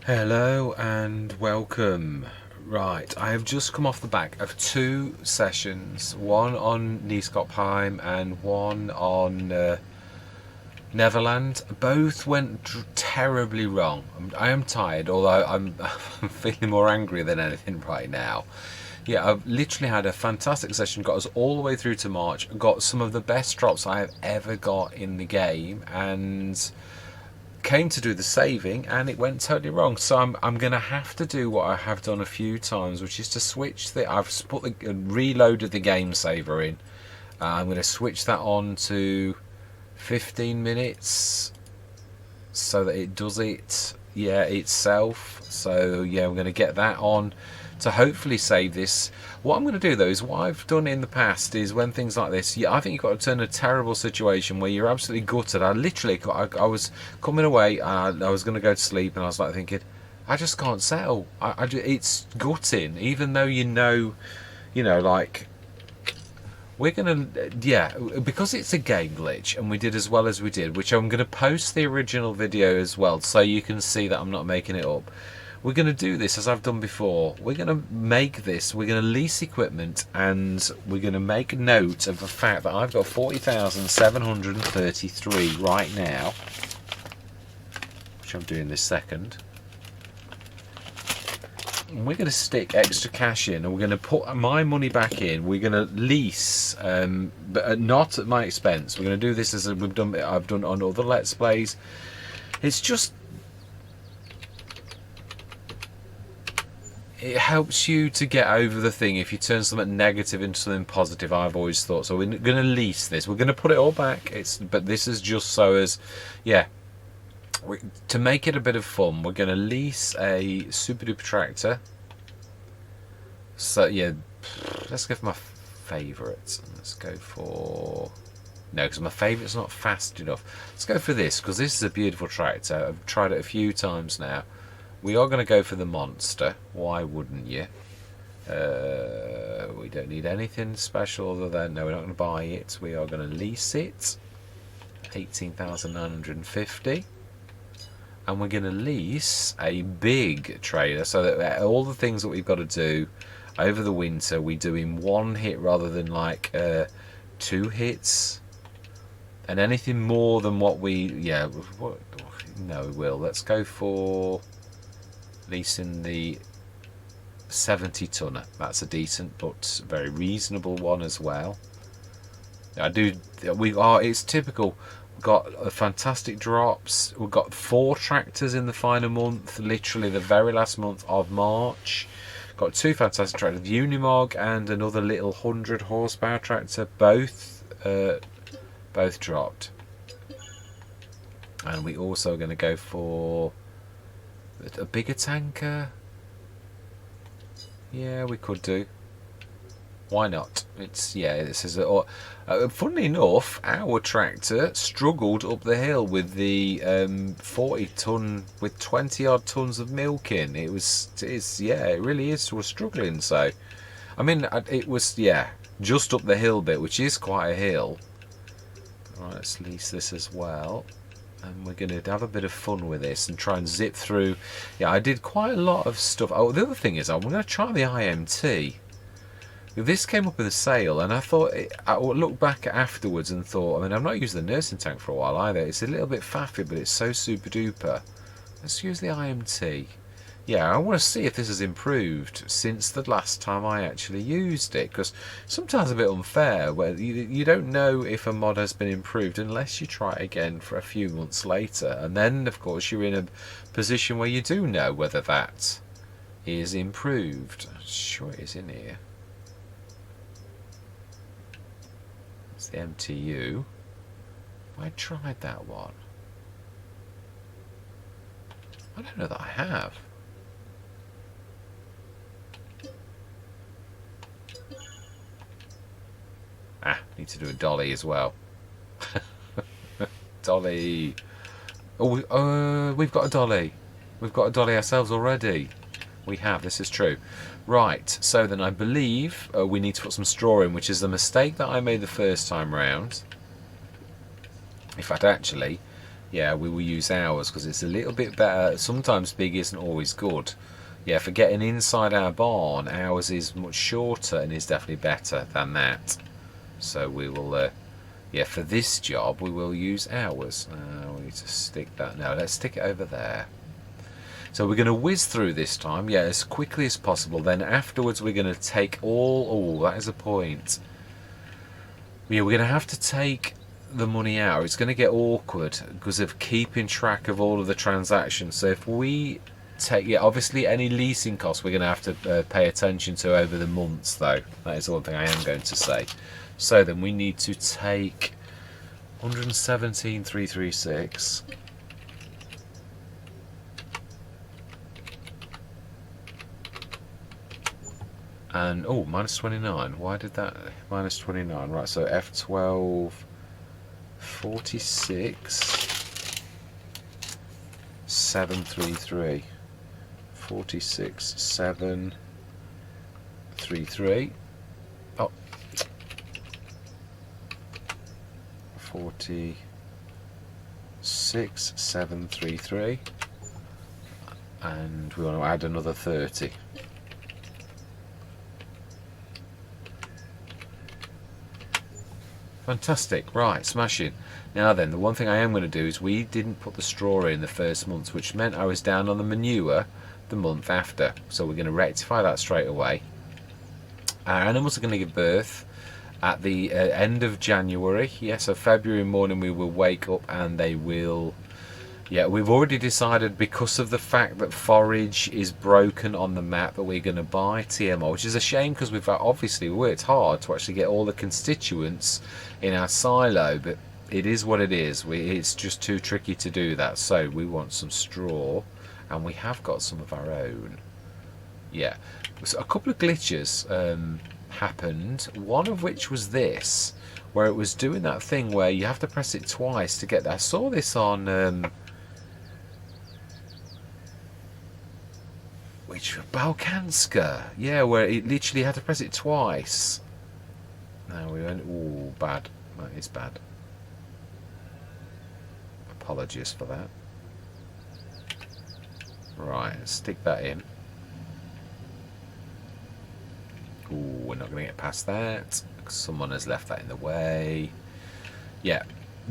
Hello and welcome. Right, I have just come off the back of two sessions, one on Knieskoppsheim and one on Neverland. Both went terribly wrong. I am tired, although I'm feeling more angry than anything right now. Yeah, I've literally had a fantastic session, got us all the way through to March, got some of the best drops I have ever got in the game, and came to do the saving and it went totally wrong. So I'm going to have to do what I have done a few times, which is to switch I've reloaded the game saver in. I'm going to switch that on to 15 minutes so that it does it itself. So yeah, I'm going to get that on to hopefully save this. What I'm going to do though is what I've done in the past is when things like this, I think you've got to turn a terrible situation where you're absolutely gutted. I was coming away, I was going to go to sleep, and I was like thinking, I just can't settle. It's gutting, even though like we're gonna, because it's a game glitch, and we did as well as we did, which I'm going to post the original video as well, so you can see that I'm not making it up. We're going to do this as I've done before. We're going to make this, we're going to lease equipment, and we're going to make note of the fact that I've got 40,733 right now, which I'm doing this second. And we're going to stick extra cash in, and we're going to put my money back in. We're going to lease, but not at my expense. We're going to do this as I've done on other Let's Plays. It's just, it helps you to get over the thing if you turn something negative into something positive, I've always thought. So we're going to lease this. We're going to put it all back. But this is just so as, to make it a bit of fun, we're going to lease a super duper tractor. So yeah, let's go for my favourites. Let's go for... No, because my favourite's not fast enough. Let's go for this, because this is a beautiful tractor. I've tried it a few times now. We are going to go for the monster. Why wouldn't you? We don't need anything special other than... No, we're not going to buy it. We are going to lease it. 18,950. And we're going to lease a big trailer so that all the things that we've got to do over the winter, we do in one hit rather than like 2 hits. And anything more than what we... No, we will. Let's go for... leasing the 70 tonner. That's a decent but very reasonable one as well. It's typical. We've got fantastic drops. We've got 4 tractors in the final month, literally the very last month of March. Got 2 fantastic tractors, Unimog and another little 100 horsepower tractor, both dropped. And we also are going to go for a bigger tanker. Yeah, we could do. Why not? This is funnily enough, our tractor struggled up the hill with the 40 ton with 20 odd tons of milk in. It really is. We're struggling. So, I mean, it was just up the hill bit, which is quite a hill. Right, let's lease this as well. And we're going to have a bit of fun with this and try and zip through. Yeah, I did quite a lot of stuff. Oh, the other thing is, I'm going to try the IMT. This came up in a sale, and I looked back afterwards and thought, I mean, I've not used the nursing tank for a while either. It's a little bit faffy, but it's so super duper. Let's use the IMT. Yeah, I want to see if this has improved since the last time I actually used it, because sometimes it's a bit unfair where you don't know if a mod has been improved unless you try it again for a few months later, and then of course you're in a position where you do know whether that is improved. Sure it is in here. It's the MTU. I tried that one. I don't know that I have. Need to do a dolly as well. Dolly. Oh, we've got a dolly. We've got a dolly ourselves already. We have, this is true. Right, so then I believe we need to put some straw in, which is the mistake that I made the first time round. In fact, actually, yeah, we will use ours because it's a little bit better. Sometimes big isn't always good. Yeah, for getting inside our barn, ours is much shorter and is definitely better than that. So we will, yeah, for this job we will use ours. We need to stick that. No, let's stick it over there. So we're going to whiz through this time, yeah, as quickly as possible. Then afterwards we're going to take all. Oh, that is a point. Yeah, we're going to have to take the money out. It's going to get awkward because of keeping track of all of the transactions. So if we take, yeah, obviously any leasing costs we're going to have to pay attention to over the months, though. That is the one thing I am going to say. So then we need to take 117,336. And oh, minus 29. Why did that minus 29? Right, so F12 46 733 46 733. Oh, 46 733, and we want to add another 30. Fantastic, right, smashing. Now then, the one thing I am going to do is we didn't put the straw in the first month, which meant I was down on the manure the month after. So we're going to rectify that straight away. Our animals are going to give birth at the end of January. Yeah, so February morning we will wake up and they will... Yeah, we've already decided, because of the fact that forage is broken on the map, that we're going to buy TMO, which is a shame because we've obviously worked hard to actually get all the constituents in our silo, but it is what it is. It's just too tricky to do that. So we want some straw, and we have got some of our own. Yeah, so a couple of glitches happened, one of which was this, where it was doing that thing where you have to press it twice to get there. I saw this on... which Balkanska, yeah, where it literally had to press it twice. Now we went, ooh, bad. That is bad. Apologies for that. Right, stick that in. Ooh, we're not going to get past that. Someone has left that in the way. Yeah.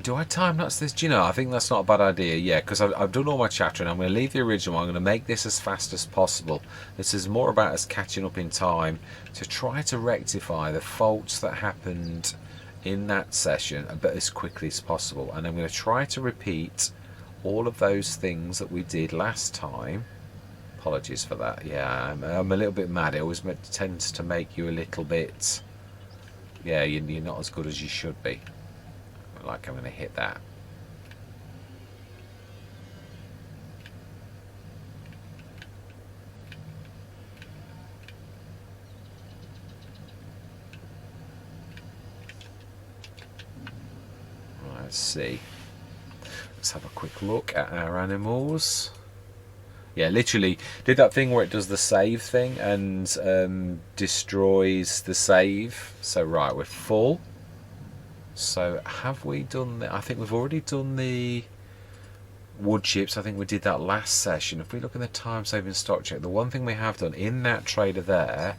Do I time-lapse this? Do you know, I think that's not a bad idea, yeah, because I've done all my chapter and I'm going to leave the original. I'm going to make this as fast as possible. This is more about us catching up in time to try to rectify the faults that happened in that session, but as quickly as possible. And I'm going to try to repeat all of those things that we did last time. Apologies for that. Yeah, I'm a little bit mad. It always tends to make you a little bit... Yeah, you're not as good as you should be. Like I'm going to hit that. Right, let's see. Let's have a quick look at our animals. Yeah, literally did that thing where it does the save thing and destroys the save. So right, we're full. So have we done the... I think we've already done the wood chips. I think we did that last session. If we look at the time saving stock check, the one thing we have done in that trader there,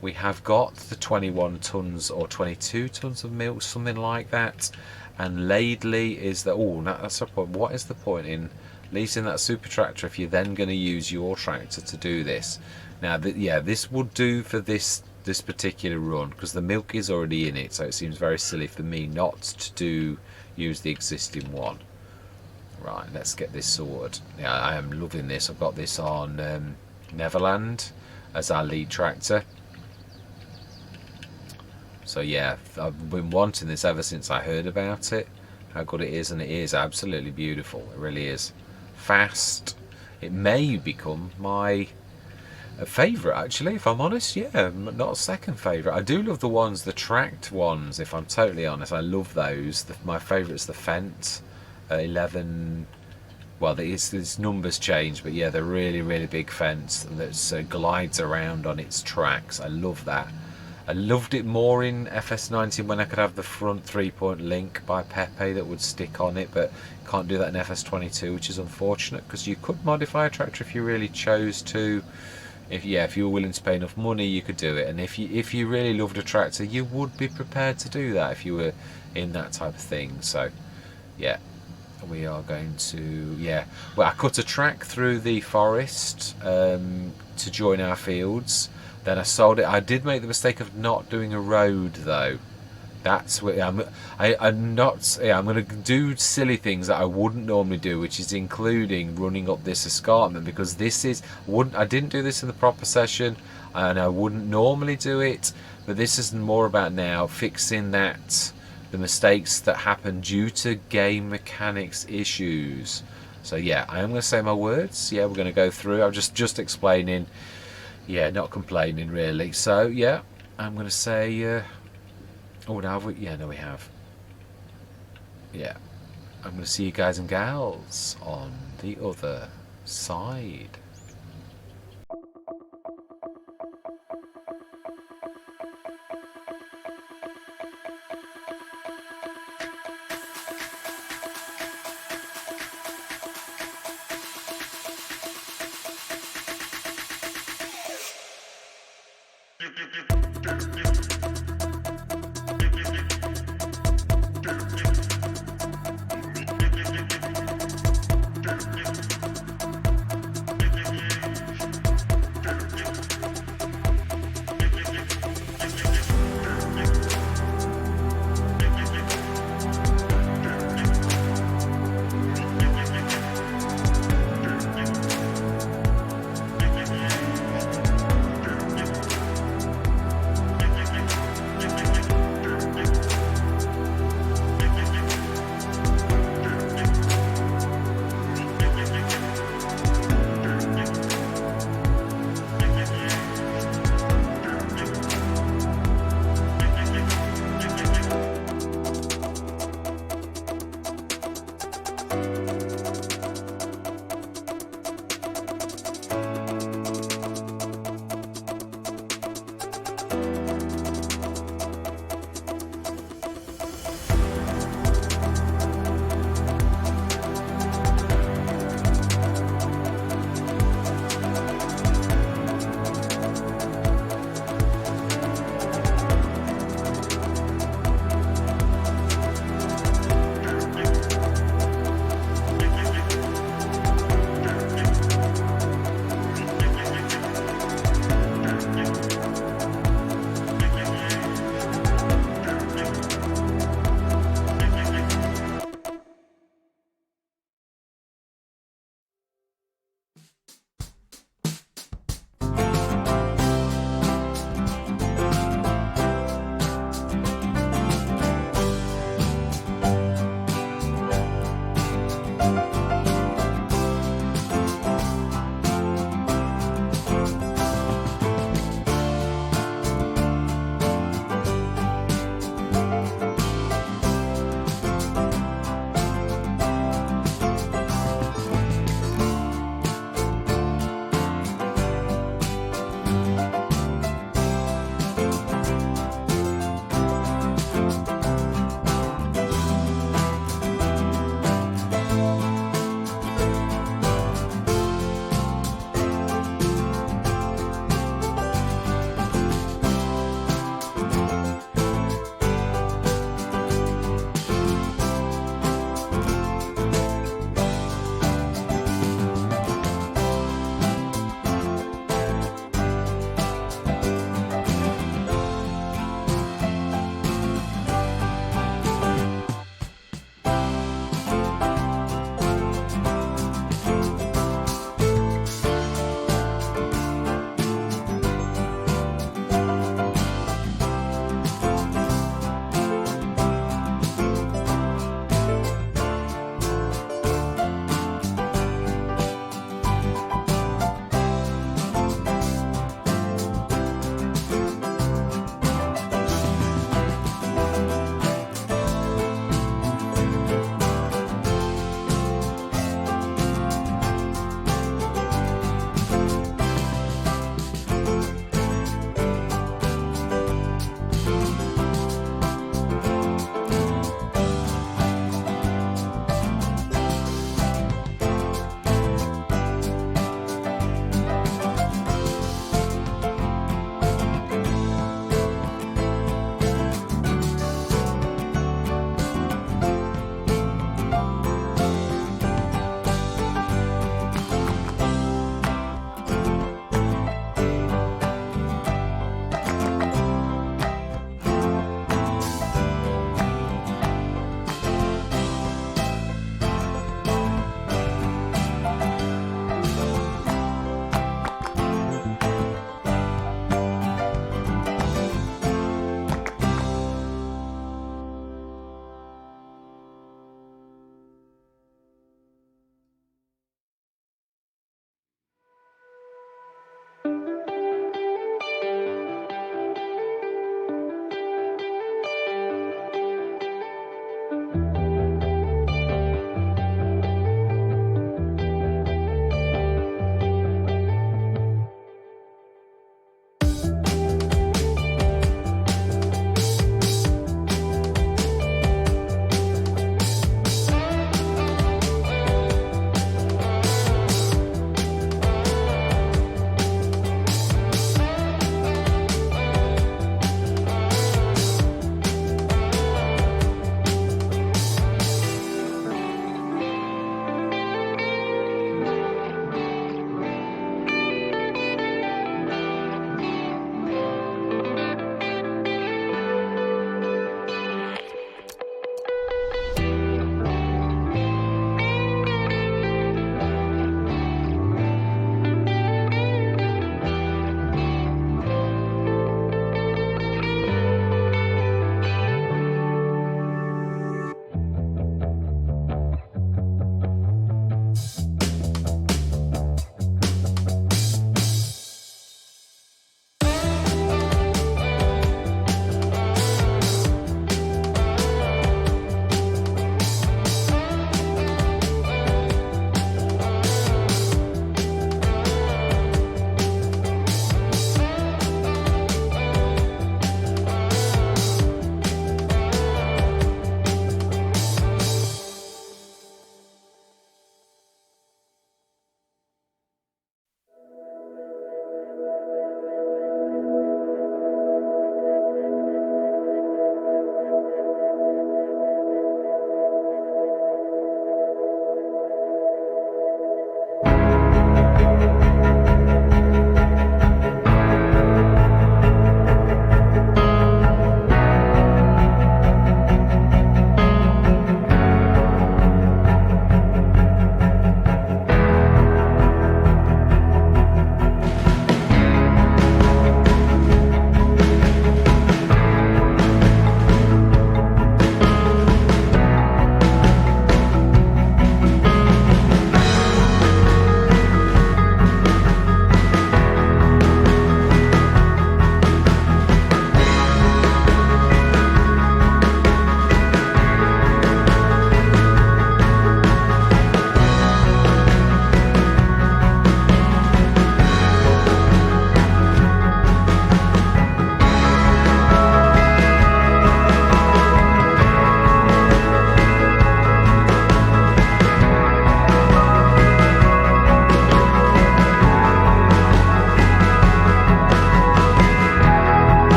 we have got the 21 tons or 22 tons of milk, something like that. And Laidley is the... Oh, that's the point. What is the point in leasing that super tractor if you're then going to use your tractor to do this? Now, yeah, this would do for this particular run because the milk is already in it, so it seems very silly for me not to use the existing one. Right, let's get this sorted. Yeah, I am loving this. I've got this on Neverland as our lead tractor. So yeah, I've been wanting this ever since I heard about it, how good it is, and it is absolutely beautiful. It really is. Fast. It may become my favourite, actually, if I'm honest. Yeah, not a second favourite. I do love the ones, the tracked ones, if I'm totally honest. I love those. My favourite's the Fent 11. Well, its numbers change, but yeah, the really, really big fence that glides around on its tracks. I love that. I loved it more in FS19 when I could have the front 3-point link by Pepe that would stick on it, but can't do that in FS22, which is unfortunate, because you could modify a tractor if you really chose to. If you were willing to pay enough money, you could do it. And if you really loved a tractor, you would be prepared to do that if you were in that type of thing. So yeah, we are going to, well, I cut a track through the forest to join our fields. Then I sold it. I did make the mistake of not doing a road though. That's what I'm going to do silly things that I wouldn't normally do, which is including running up this escarpment, because I didn't do this in the proper session, and I wouldn't normally do it. But this is more about now fixing the mistakes that happen due to game mechanics issues. So yeah, I am going to say my words. Yeah, we're going to go through. I'm just explaining. Yeah, not complaining really. So yeah, I'm going to say. Oh, now have we? Yeah, no, we have. Yeah, I'm going to see you guys and gals on the other side.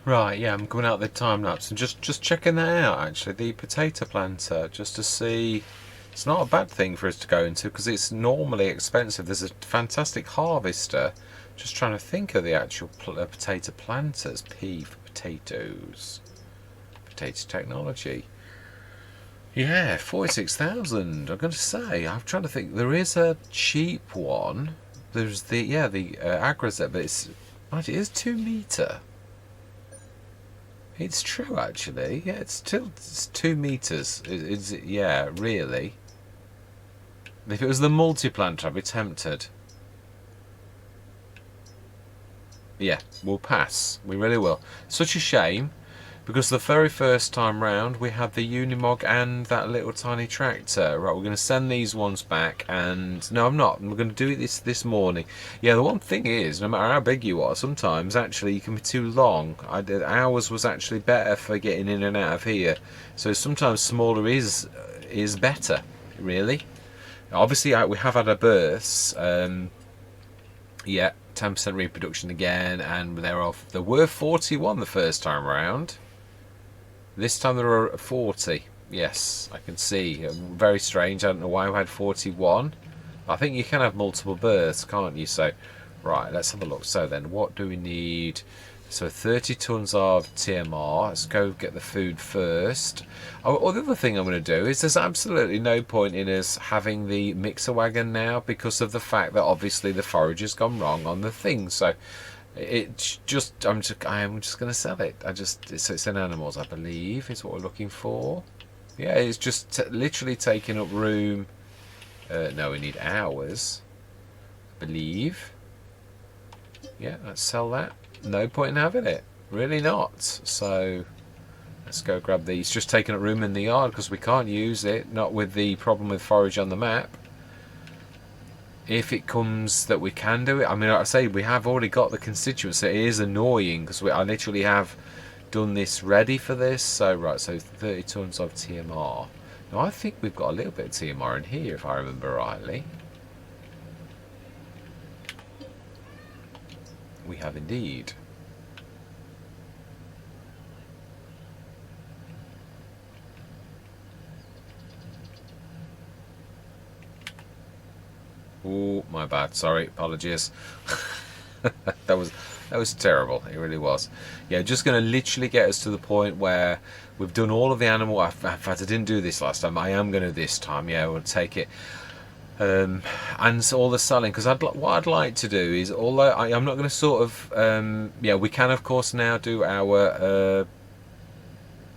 Right, yeah, I'm coming out the time lapse and just checking that out actually, the potato planter, just to see. It's not a bad thing for us to go into because it's normally expensive. There's a fantastic harvester. Just trying to think of the actual potato planters. P for potatoes. Potato technology. Yeah, 46,000. I'm going to say. I'm trying to think. There is a cheap one. There's the Agrazet, but it is 2 meter. It's true actually. Yeah, it's 2 meters. Yeah, really. If it was the multi-planter, I'd be tempted. Yeah, we'll pass. We really will. Such a shame, because the very first time round we had the Unimog and that little tiny tractor. Right, we're going to send these ones back, and no, I'm not. We're going to do it this morning. Yeah, the one thing is, no matter how big you are, sometimes actually you can be too long. Ours was actually better for getting in and out of here. So sometimes smaller is better, really. Obviously, we have had a births. Yeah, 10% reproduction again, and there were 41 the first time around. This time there are 40. Yes, I can see. Very strange. I don't know why we had 41. I think you can have multiple births, can't you? So, right, let's have a look. So then, what do we need? So 30 tons of TMR. Let's go get the food first. Oh, the other thing I'm going to do is there's absolutely no point in us having the mixer wagon now because of the fact that obviously the forage has gone wrong on the thing. So it's just I'm just going to sell it. It's in animals, I believe, is what we're looking for. Yeah, it's just literally taking up room. No, we need hours, I believe. Yeah, let's sell that. No point in having it. Really not. So let's go grab these. Just taking up room in the yard because we can't use it. Not with the problem with forage on the map. If it comes that we can do it. I mean, like I say, we have already got the constituents. So it is annoying because I literally have done this ready for this. So, right, so 30 tons of TMR. Now, I think we've got a little bit of TMR in here, if I remember rightly. We have indeed. Oh, my bad. Sorry, apologies. that was terrible. It really was. Yeah, just going to literally get us to the point where we've done all of the animal. In fact, I didn't do this last time. I am going to this time. Yeah, we'll take it. And so all the selling, because what I'd like to do is, although I'm not going to sort of yeah, we can of course now do our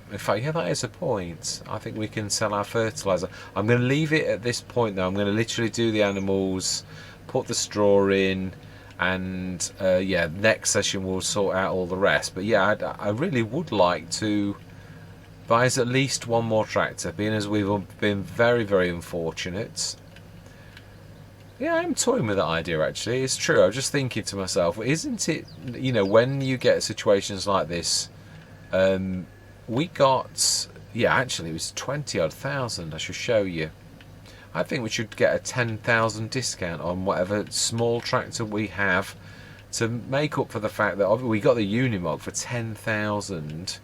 in fact, yeah, that is a point. I think we can sell our fertilizer. I'm going to leave it at this point though. I'm going to literally do the animals, put the straw in, and yeah, next session we'll sort out all the rest. But yeah, I really would like to buy us at least one more tractor, being as we've been very, very unfortunate. Yeah, I'm toying with that idea actually. It's true. I was just thinking to myself, isn't it, you know, when you get situations like this, we got, yeah, actually it was 20 odd thousand. I should show you. I think we should get a 10,000 discount on whatever small tractor we have to make up for the fact that we got the Unimog for 10,000,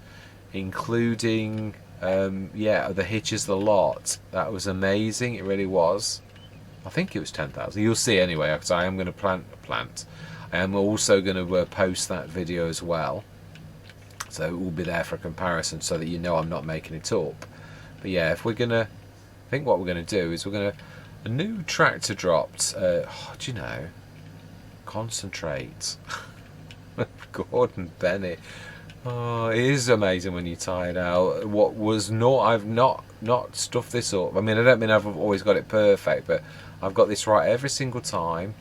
including, yeah, the hitches, the lot. That was amazing. It really was. I think it was 10,000. You'll see anyway, because I am going to plant. I am also going to post that video as well. So it will be there for a comparison so that you know I'm not making it up. But yeah, if we're going to, I think what we're going to do is we're going to, a new tractor dropped, do you know, concentrate. Gordon Bennett. Oh, it is amazing when you tie it out. What was not, I've not stuffed this up. I mean, I don't mean I've always got it perfect, but I've got this right every single time.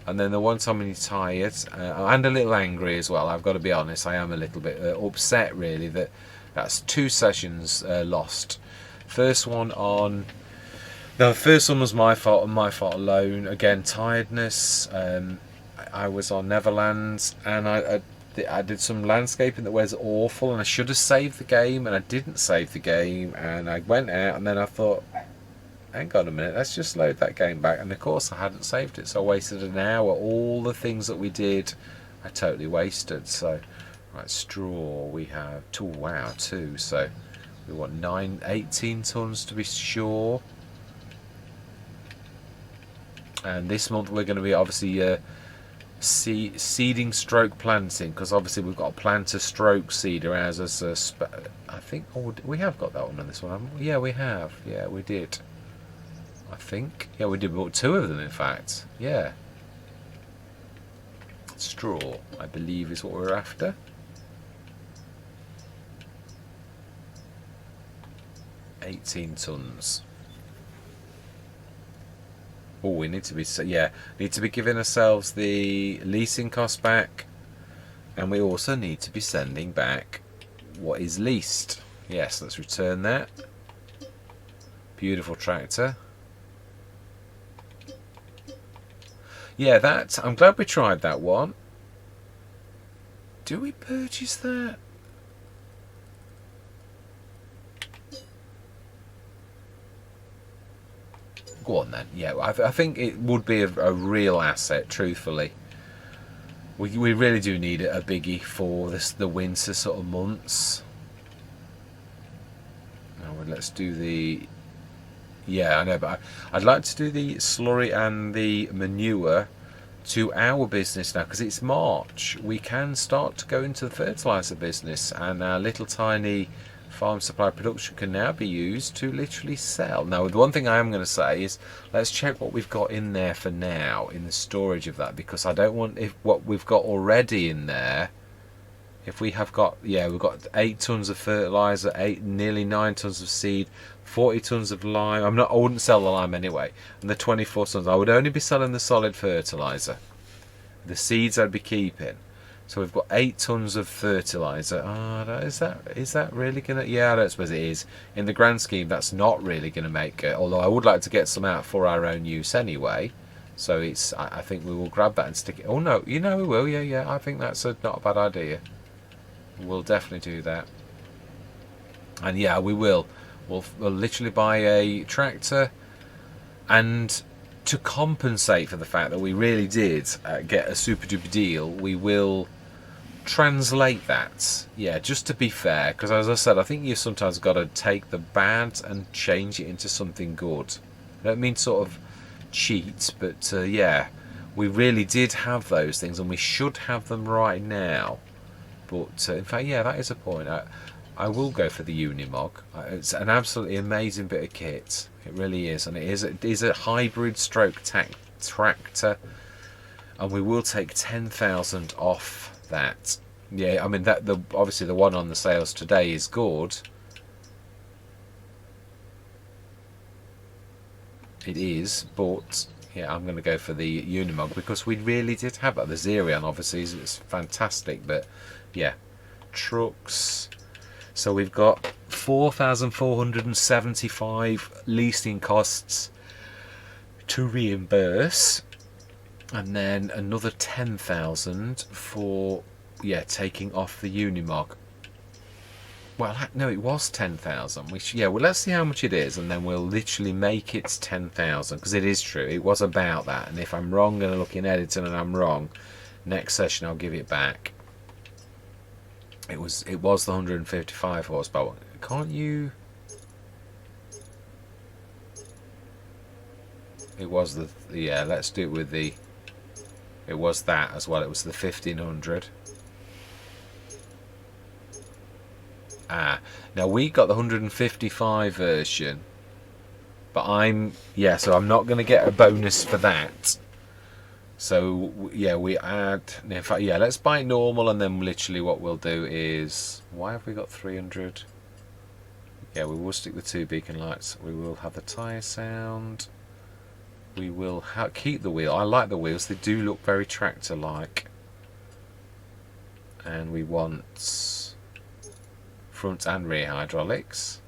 And then the one time when you tie it, and a little angry as well, I've got to be honest, I am a little bit upset really that that's 2 sessions lost. First one on, the first one was my fault and my fault alone. Again, tiredness. I was on Neverlands and I did some landscaping that was awful, and I should have saved the game, and I didn't save the game, and I went out and then I thought, hang on a minute, let's just load that game back, and of course I hadn't saved it, so I wasted an hour. All the things that we did I totally wasted. So Right, straw we have 2. Wow, 2. So we want 18 tons to be sure. And this month we're going to be obviously seeding stroke planting, because obviously we've got a planter stroke seeder as a I think we have got that one on this one, haven't we? Yeah, we have. Yeah, we did. I think. Yeah, we did. We bought 2 of them, in fact. Yeah. Straw, I believe, is what we're after. $18 tons. Oh, we need to be giving ourselves the leasing cost back, and we also need to be sending back what is leased. Yes, let's return that. Beautiful tractor. Yeah, that, I'm glad we tried that one. Do we purchase that? Go on then. Yeah, I think it would be a real asset, truthfully. We really do need a biggie for the winter sort of months. Now let's do the... Yeah, I know, but I'd like to do the slurry and the manure to our business now, because it's March. We can start to go into the fertiliser business, and our little tiny farm supply production can now be used to literally sell. Now, the one thing I am going to say is, let's check what we've got in there for now in the storage of that, because I don't want what we've got already in there. If we have got, yeah, we've got 8 tons of fertiliser, nearly 9 tons of seed, 40 tons of lime. I wouldn't sell the lime anyway. And the 24 tons, I would only be selling the solid fertiliser. The seeds I'd be keeping. So we've got 8 tons of fertiliser. Is that really gonna? Yeah, I don't suppose it is. In the grand scheme, that's not really gonna make it. Although I would like to get some out for our own use anyway. So it's. I think we will grab that and stick it. Oh no, we will. Yeah. I think that's not a bad idea. We'll definitely do that. And yeah, we will. We'll literally buy a tractor, and to compensate for the fact that we really did get a super duper deal, we will translate that. Yeah, just to be fair, because as I said, I think you've sometimes got to take the bad and change it into something good. I don't mean sort of cheat, but yeah, we really did have those things, and we should have them right now. But in fact, yeah, that is a point. I will go for the Unimog. It's an absolutely amazing bit of kit. It really is, and it is a hybrid stroke tractor, and we will take 10,000 off that. Yeah, I mean obviously the one on the sales today is good. It is, but yeah, I'm going to go for the Unimog because we really did have that. The Xerion obviously is fantastic, but yeah, trucks. So we've got 4,475 leasing costs to reimburse, and then another 10,000 for taking off the Unimog. Well, no, it was 10,000. Well, let's see how much it is, and then we'll literally make it 10,000, because it is true. It was about that, and if I'm wrong and I look in editing and I'm wrong, next session I'll give it back. It was the 155 horsepower. Can't you? It was let's do it with the. It was that as well. It was the 1500. Now we got the 155 version, but so I'm not going to get a bonus for that. So yeah, we add. In fact, yeah, let's buy normal, and then literally what we'll do is, why have we got 300? Yeah, we will stick the 2 beacon lights. We will have the tyre sound. We will keep the wheel. I like the wheels. They do look very tractor-like. And we want front and rear hydraulics.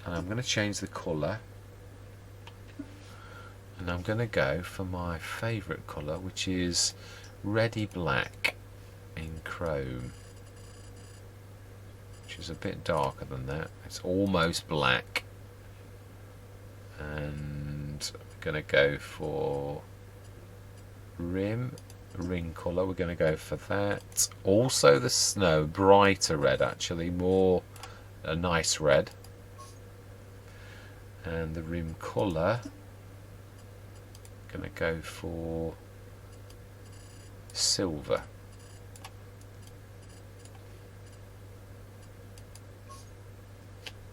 And I'm going to change the colour. And I'm going to go for my favourite colour, which is reddy black in chrome, which is a bit darker than that. It's almost black. And I'm going to go for rim ring colour, we're going to go for that. Also the snow, brighter red actually, more a nice red. And the rim colour, going to go for silver.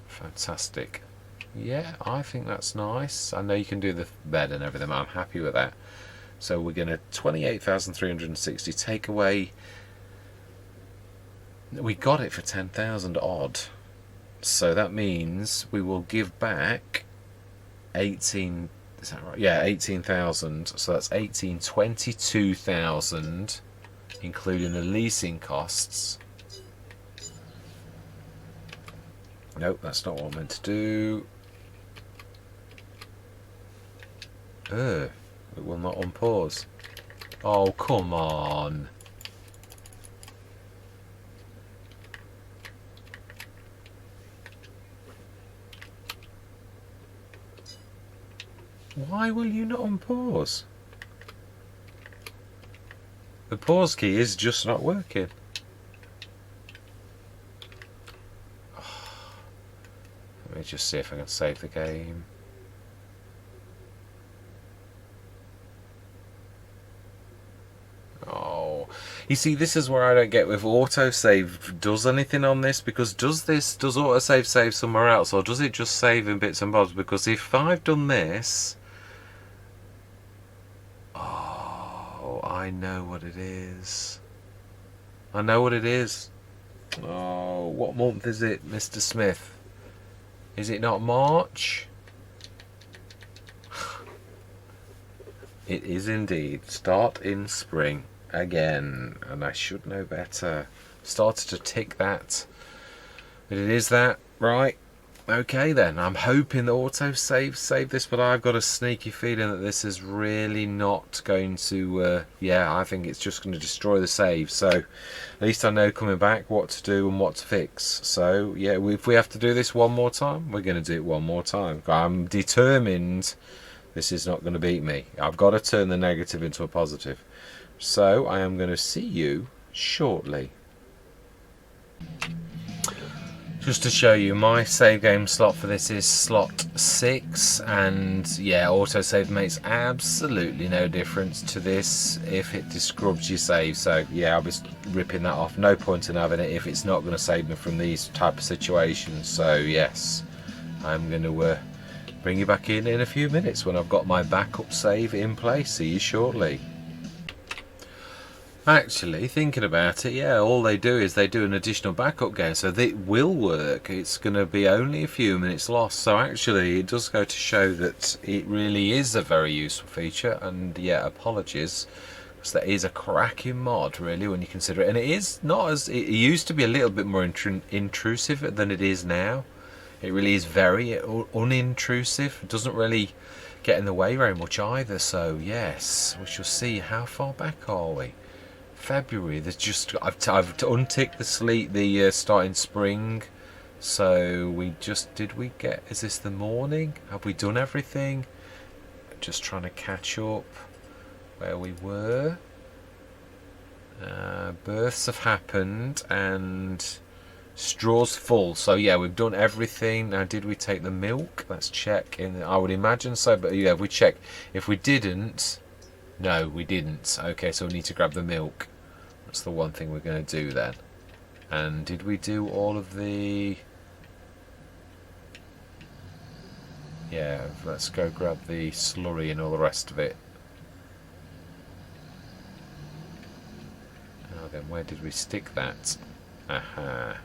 Fantastic. Yeah, I think that's nice. I know you can do the bed and everything, but I'm happy with that. So we're going to 28,360 take away. We got it for 10,000 odd. So that means we will give back 18. Is that right? Yeah, 18,000. So that's 22,000, including the leasing costs. Nope, that's not what I meant to do. It will not unpause. Oh, come on. Why will you not unpause? The pause key is just not working. Let me just see if I can save the game. Oh, you see, this is where I don't get with autosave does anything on this, because does autosave save somewhere else, or does it just save in bits and bobs? Because if I've done this, oh, I know what it is. I know what it is. Oh, what month is it, Mr. Smith? Is it not March? It is indeed. Start in spring again, and I should know better. Started to tick that, but it is that, right? Okay then, I'm hoping the autosave save this, but I've got a sneaky feeling that this is really not going to, yeah, I think it's just going to destroy the save. So at least I know coming back what to do and what to fix. So yeah, if we have to do this one more time, we're going to do it one more time. I'm determined this is not going to beat me. I've got to turn the negative into a positive. So I am going to see you shortly. Just to show you, my save game slot for this is slot 6, and yeah, autosave makes absolutely no difference to this if it descrubs your save. So yeah, I'll be ripping that off. No point in having it if it's not going to save me from these type of situations. So yes, I'm going to bring you back in a few minutes when I've got my backup save in place. See you shortly. Actually, thinking about it, yeah, all they do is they do an additional backup game, so it will work. It's going to be only a few minutes lost. So actually, it does go to show that it really is a very useful feature. And yeah, apologies, because that is a cracking mod, really, when you consider it. And it is not as it used to be, a little bit more intrusive than it is now. It really is very unintrusive. It doesn't really get in the way very much either. So yes, we shall see. How far back are we? February. There's just I've unticked the starting spring. So we just is this the morning? Have we done everything? Just trying to catch up where we were. Births have happened and straws full. So yeah, we've done everything. Now, did we take the milk? Let's check. I would imagine so, but yeah, we check. If we didn't, no, we didn't. Okay, so we need to grab the milk. That's the one thing we're going to do then. And did we do all of the... Yeah, let's go grab the slurry and all the rest of it. Now then, where did we stick that? Aha.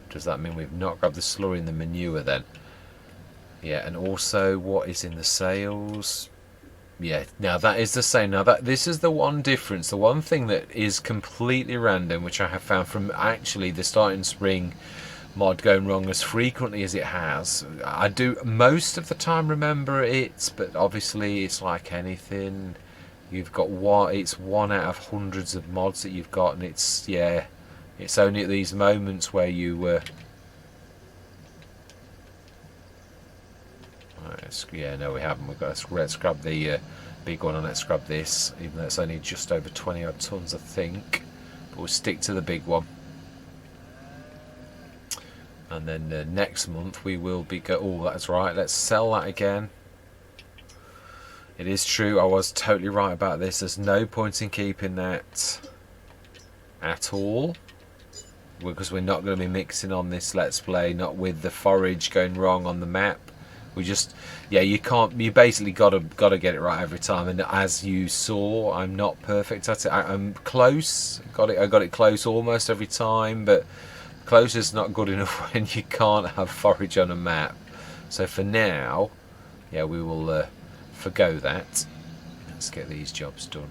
Does that mean we've not grabbed the slurry and the manure then? Yeah, and also what is in the sales? Yeah, now that is the same. Now this is the one difference, the one thing that is completely random, which I have found from actually the starting spring mod going wrong as frequently as it has. I do most of the time remember it, but obviously it's like anything. You've got it's one out of hundreds of mods that you've got, and it's, yeah, it's only at these moments where you yeah, no, we haven't. Let's grab the big one, and let's grab this, even though it's only just over 20 odd tons, I think. But we'll stick to the big one. And then next month we will be oh, that's right, let's sell that again. It is true, I was totally right about this. There's no point in keeping that at all, because we're not going to be mixing on this Let's Play, not with the forage going wrong on the map. We just, yeah, you basically gotta get it right every time. And as you saw, I'm not perfect at it. I'm close. I got it close almost every time, but close is not good enough when you can't have forage on a map. So for now, yeah, we will forgo that. Let's get these jobs done.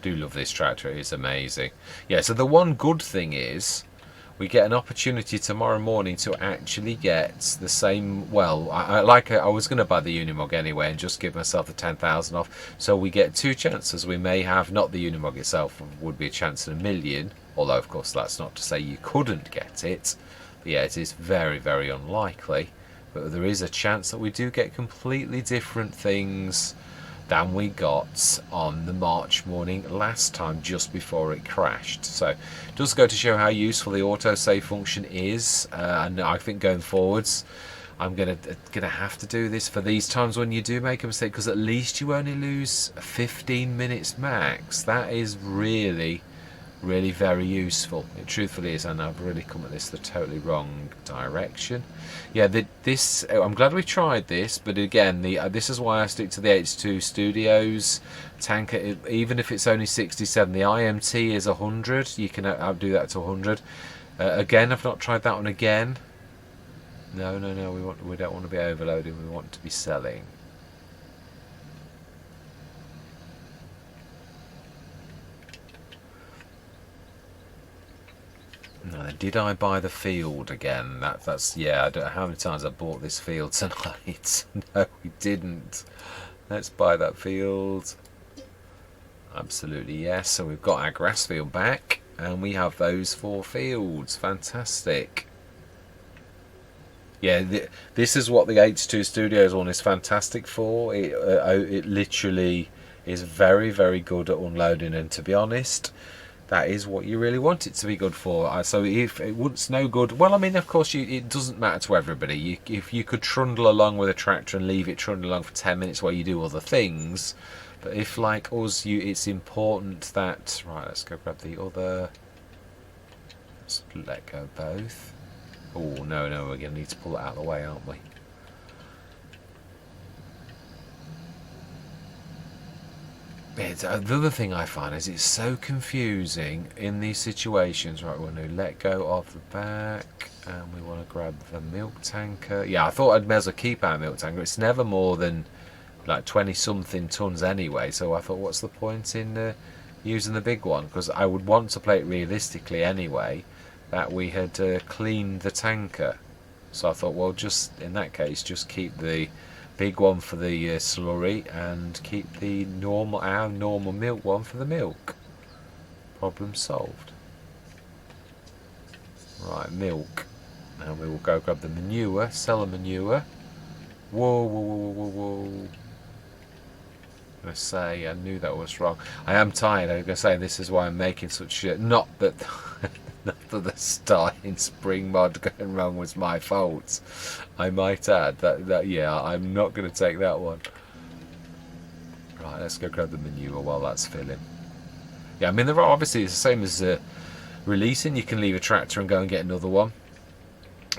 Do love this tractor, it's amazing. Yeah, so the one good thing is we get an opportunity tomorrow morning to actually get the same, well, I was going to buy the Unimog anyway and just give myself the 10,000 off. So we get two chances. We may have, not the Unimog itself, would be a chance in a million, although of course that's not to say you couldn't get it. But yeah, it is very, very unlikely. But there is a chance that we do get completely different things than we got on the March morning last time, just before it crashed. So it does go to show how useful the autosave function is, and I think going forwards I'm gonna have to do this for these times when you do make a mistake, because at least you only lose 15 minutes max. That is really, really very useful. It truthfully is, and I've really come at this the totally wrong direction. Yeah, I'm glad we tried this, but again, this is why I stick to the H2 Studios tanker. Even if it's only 67, the IMT is 100. You can outdo that to 100. Again, I've not tried that one again. No. We don't want to be overloading. We want to be selling. No, did I buy the field again? That's yeah. I don't know how many times I bought this field tonight. No, we didn't. Let's buy that field. Absolutely yes. So we've got our grass field back, and we have those 4 fields. Fantastic. Yeah, this is what the H2 Studios one is fantastic for. It literally is very, very good at unloading, and to be honest, that is what you really want it to be good for. So if it's no good, well, I mean, of course, it doesn't matter to everybody. If you could trundle along with a tractor and leave it trundle along for 10 minutes while you do other things, but if like us, it's important that, right, let's go grab the other, let's let go both. Oh, no, we're going to need to pull it out of the way, aren't we? The other thing I find is it's so confusing in these situations. Right, we want to let go of the back, and we want to grab the milk tanker. Yeah, I thought I'd may as well keep our milk tanker. It's never more than like 20-something tons anyway, so I thought, what's the point in using the big one? Because I would want to play it realistically anyway, that we had cleaned the tanker. So I thought, well, just in that case, just keep the big one for the slurry and keep the our normal milk one for the milk. Problem solved. Right, milk. Now we will go grab the manure, sell the manure. Whoa. I'm going to say, I knew that was wrong. I am tired. I'm going to say this is why I'm making such not that the starting spring mod going wrong was my fault. I might add that yeah, I'm not going to take that one. Right, let's go grab the manure while that's filling. Yeah, I mean, there are obviously it's the same as releasing. You can leave a tractor and go and get another one.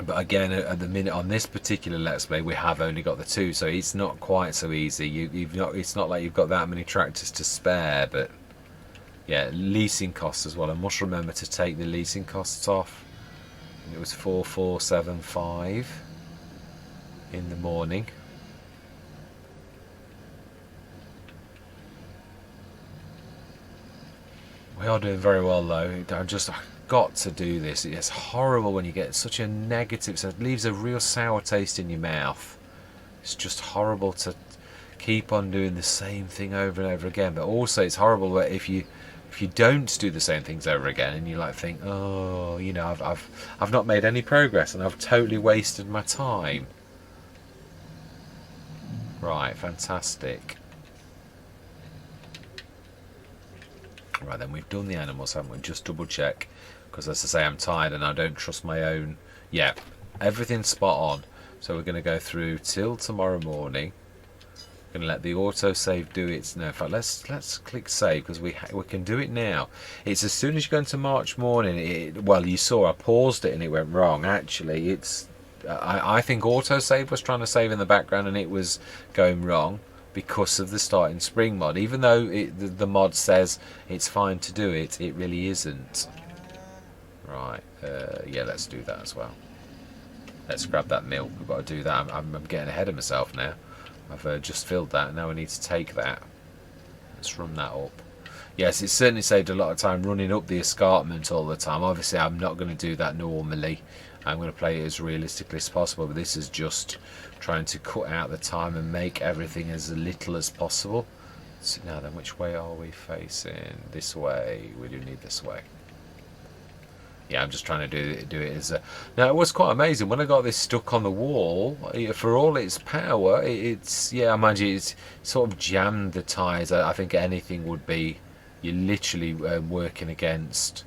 But again, at the minute on this particular Let's Play, we have only got the 2, so it's not quite so easy. It's not like you've got that many tractors to spare. But yeah, leasing costs as well. I must remember to take the leasing costs off. It was 4475 in the morning. We are doing very well though. I've got to do this. It's horrible when you get such a negative, so it leaves a real sour taste in your mouth. It's just horrible to keep on doing the same thing over and over again. But also it's horrible that if you if you don't do the same things over again, and you like think, oh, you know, I've not made any progress, and I've totally wasted my time. Right, fantastic. Right, then we've done the animals, haven't we? Just double check, because as I say, I'm tired and I don't trust my own. Yeah, everything's spot on. So we're going to go through till tomorrow morning. We're going to let the autosave do its. No, in fact, let's click save, because we can do it now. It's as soon as you go into March morning. Well, you saw I paused it and it went wrong. Actually, it's. I think autosave was trying to save in the background and it was going wrong, because of the starting spring mod. Even though the mod says it's fine to do it, it really isn't. Right, yeah, let's do that as well. Let's grab that milk. We've got to do that. I'm getting ahead of myself now. I've just filled that. Now I need to take that. Let's run that up. Yes, it certainly saved a lot of time running up the escarpment all the time. Obviously, I'm not going to do that normally. I'm going to play it as realistically as possible, but this is just trying to cut out the time and make everything as little as possible. So now then, which way are we facing? This way. We do need this way. Yeah, I'm just trying to do it as a. Now, it was quite amazing when I got this stuck on the wall. For all its power, it's, yeah, mind you, it's sort of jammed the tyres. I think anything would be. You're literally working against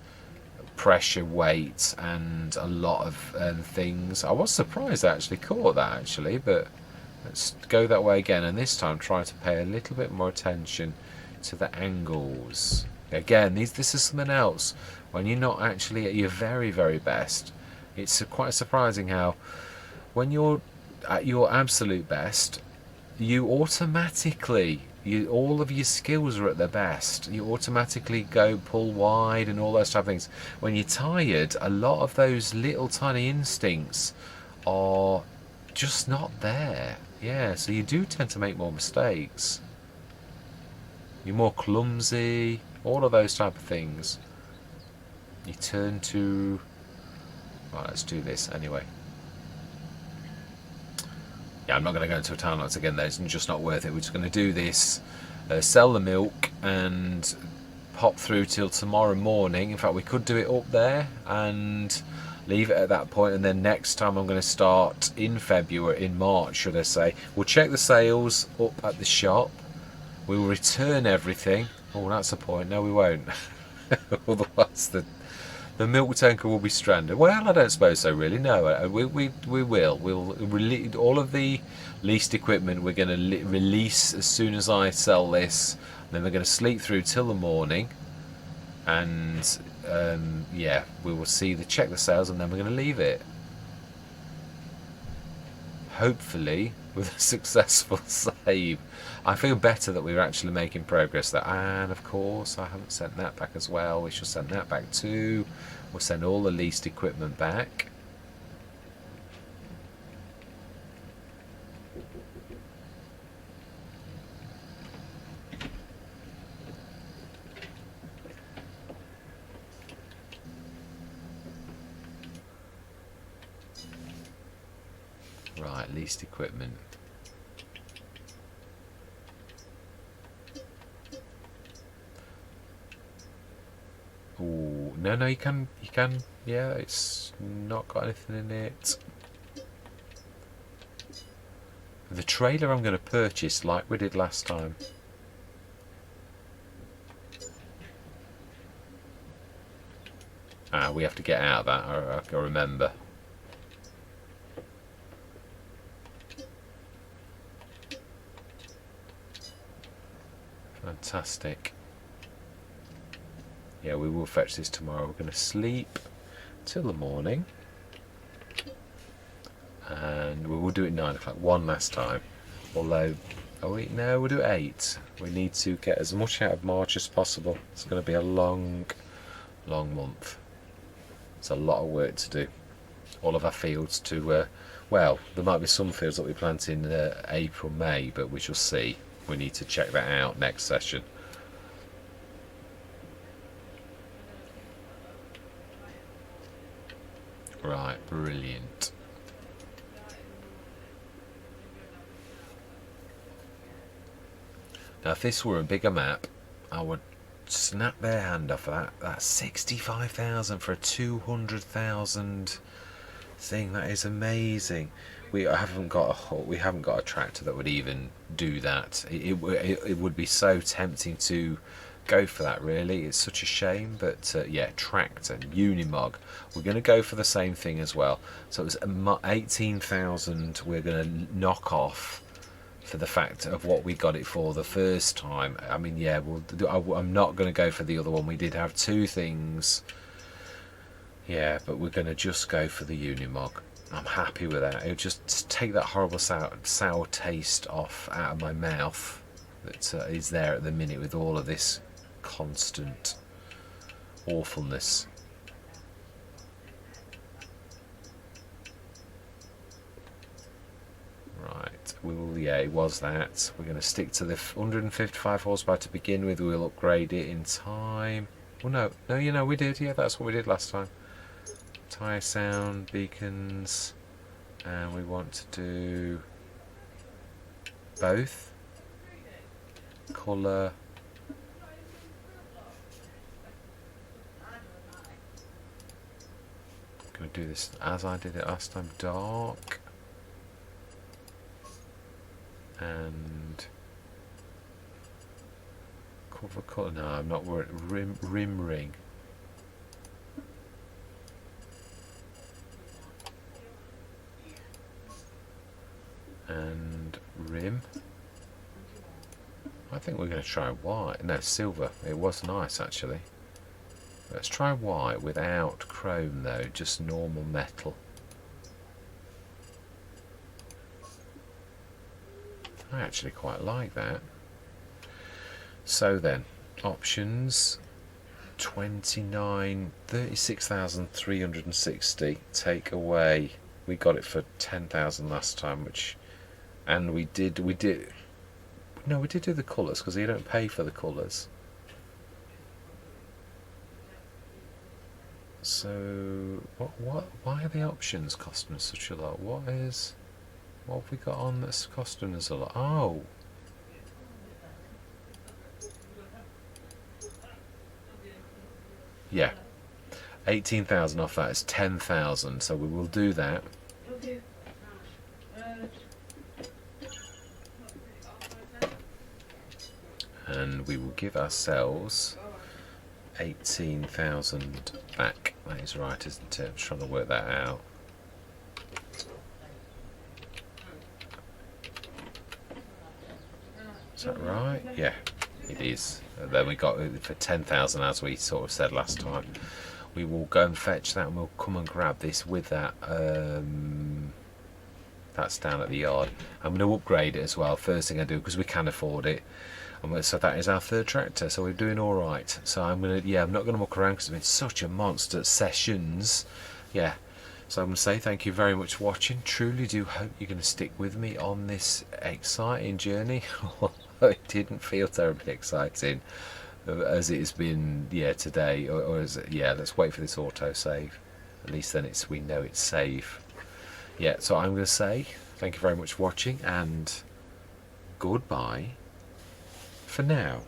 pressure, weight, and a lot of things. I was surprised I actually caught that actually, but let's go that way again, and this time try to pay a little bit more attention to the angles. Again, this is something else. When you're not actually at your very, very best, it's quite surprising how when you're at your absolute best, you automatically, all of your skills are at their best. You automatically go pull wide and all those type of things. When you're tired, a lot of those little tiny instincts are just not there. Yeah, so you do tend to make more mistakes. You're more clumsy, all of those type of things. You turn to. Right, let's do this anyway. Yeah, I'm not going to go into a time lapse again. That's just not worth it. We're just going to do this, sell the milk, and pop through till tomorrow morning. In fact, we could do it up there and leave it at that point, and then next time I'm going to start in March, should I say. We'll check the sales up at the shop. We'll return everything. Oh, that's a point. No, we won't. Otherwise, the milk tanker will be stranded. Well, I don't suppose so, really. No, we will. We'll release all of the leased equipment. We're going to release as soon as I sell this. And then we're going to sleep through till the morning, and yeah, we will check the sales, and then we're going to leave it. Hopefully, with a successful save. I feel better that we're actually making progress there. And of course, I haven't sent that back as well. We shall send that back too. We'll send all the leased equipment back. Right, leased equipment. Ooh, no, you can, yeah, it's not got anything in it. The trailer I'm going to purchase like we did last time. We have to get out of that, I remember. Fantastic. Yeah, we will fetch this tomorrow. We're going to sleep till the morning, and we will do it 9 o'clock one last time. Although, no, we'll do 8. We need to get as much out of March as possible. It's going to be a long month. It's a lot of work to do. All of our fields to, well, there might be some fields that we plant in April, May, but we shall see. We need to check that out next session. Right, brilliant. Now, if this were a bigger map, I would snap their hand off of that. That's 65,000 for a 200,000 thing. That is amazing. We haven't got a tractor that would even do that. It would be so tempting to go for that, really. It's such a shame, but yeah, tractor, Unimog. We're going to go for the same thing as well. So it was 18,000 we're going to knock off for the fact of what we got it for the first time. I mean, yeah, I'm not going to go for the other one. We did have two things. Yeah, but we're going to just go for the Unimog. I'm happy with that. It'll just take that horrible sour taste off out of my mouth that is there at the minute with all of this constant awfulness. Right, yeah, it was that. We're going to stick to the 155 horsepower to begin with. We'll upgrade it in time. Well, no, we did. Yeah, that's what we did last time. Tyre sound, beacons, and we want to do both. Colour. I'm going to do this as I did it last time. Dark. And cover colour. No, I'm not worried. Rim ring. And rim. I think we're going to try white. No, silver. It was nice actually. Let's try white without chrome though, just normal metal. I actually quite like that. So then, options 36,360. Take away. We got it for 10,000 last time, and we did do the colours because you don't pay for the colours. So why are the options costing us such a lot? What have we got on that's costing us a lot? Oh, yeah, 18,000 off that is 10,000. So we will do that. And we will give ourselves 18,000 back. That is right, isn't it? I'm trying to work that out. Is that right? Yeah, it is. And then we got it for 10,000, as we sort of said last time. We will go and fetch that, and we'll come and grab this with that. That's down at the yard. I'm going to upgrade it as well. First thing I do, because we can afford it. So that is our third tractor. So we're doing all right. So I'm not going to muck around because it's been such a monster sessions. Yeah. So I'm going to say thank you very much for watching. Truly do hope you're going to stick with me on this exciting journey. It didn't feel terribly exciting as it has been, today. Or let's wait for this autosave. At least then we know it's safe. Yeah, so I'm going to say thank you very much for watching, and goodbye for now.